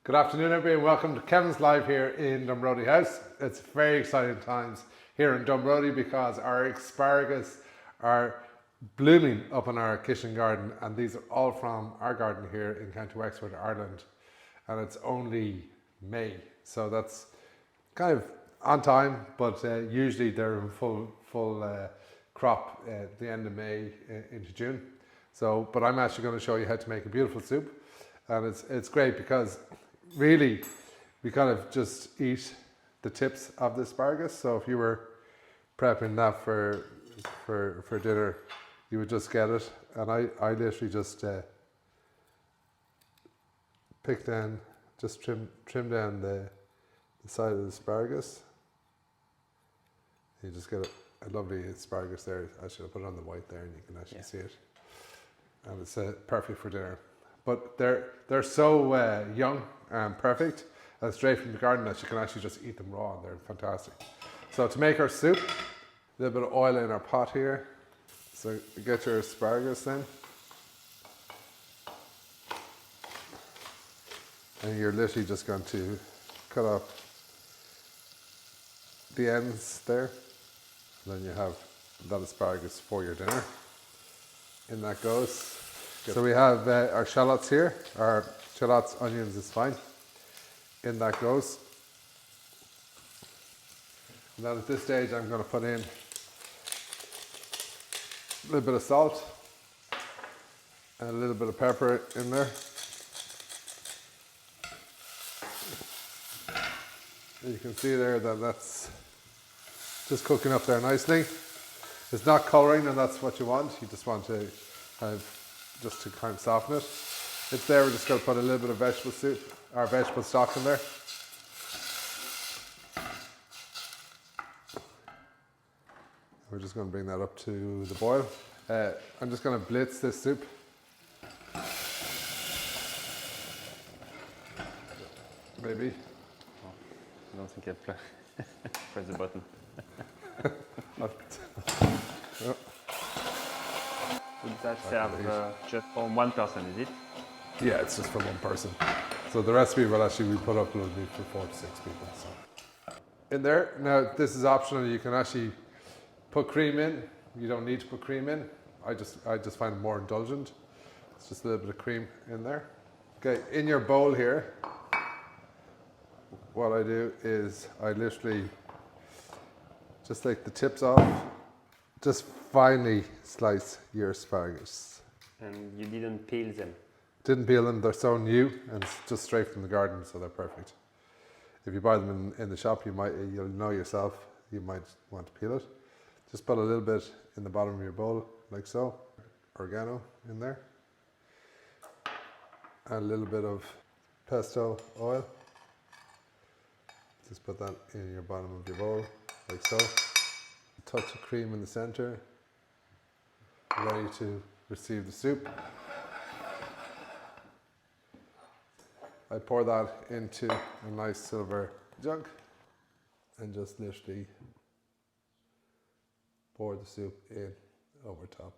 Good afternoon, everybody, and welcome to Kevin's Live here in Dunbrody House. It's very exciting times here in Dunbrody because our asparagus are blooming up in our kitchen garden, and these are all from our garden here in County Wexford, Ireland, and it's only May, so that's kind of on time, but usually they're in full crop at the end of May into June. So, but I'm actually going to show you how to make a beautiful soup, and it's great because really we kind of just eat the tips of the asparagus. So if you were prepping that for dinner, you would just get it, and I literally just pick down, just trim down the side of the asparagus. You just get a lovely asparagus there. Actually, I'll put it on the white there and you can actually see it, and it's perfect for dinner. But they're so young and perfect and straight from the garden that you can actually just eat them raw, and they're fantastic. So to make our soup, a little bit of oil in our pot here. So get your asparagus then, and you're literally just going to cut off the ends there, and then you have that asparagus for your dinner. In that goes. So we have our shallots here, our shallots, onions is fine. In that goes. And then at this stage I'm going to put in a little bit of salt and a little bit of pepper in there. And you can see there that that's just cooking up there nicely. It's not colouring, and that's what you want. You just want to have just to kind of soften it. It's there. We're just going to put a little bit of vegetable soup, or vegetable stock in there. We're just going to bring that up to the boil. I'm just going to blitz this soup. Maybe. Oh, I don't think I press the button. Oh. Would that serve just for one person, is it? Yeah, it's just for one person. So the recipe will actually be put up will be for 4 to 6 people. So in there, now this is optional. You can actually put cream in. You don't need to put cream in. I just find it more indulgent. It's just a little bit of cream in there. Okay, in your bowl here, what I do is I literally just take the tips off. Just finely slice your asparagus. And you didn't peel them? Didn't peel them, they're so new and it's just straight from the garden, so they're perfect. If you buy them in the shop, you'll know yourself, you might want to peel it. Just put a little bit in the bottom of your bowl, like so. Oregano in there. And a little bit of pesto oil. Just put that in your bottom of your bowl, like so. A touch of cream in the center. Ready to receive the soup. I pour that into a nice silver jug and just literally pour the soup in over top.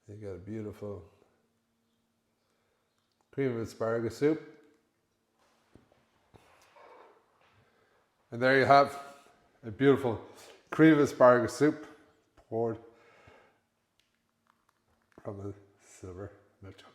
You get a beautiful cream of asparagus soup. And there you have a beautiful cream of asparagus soup poured from a silver milk jug.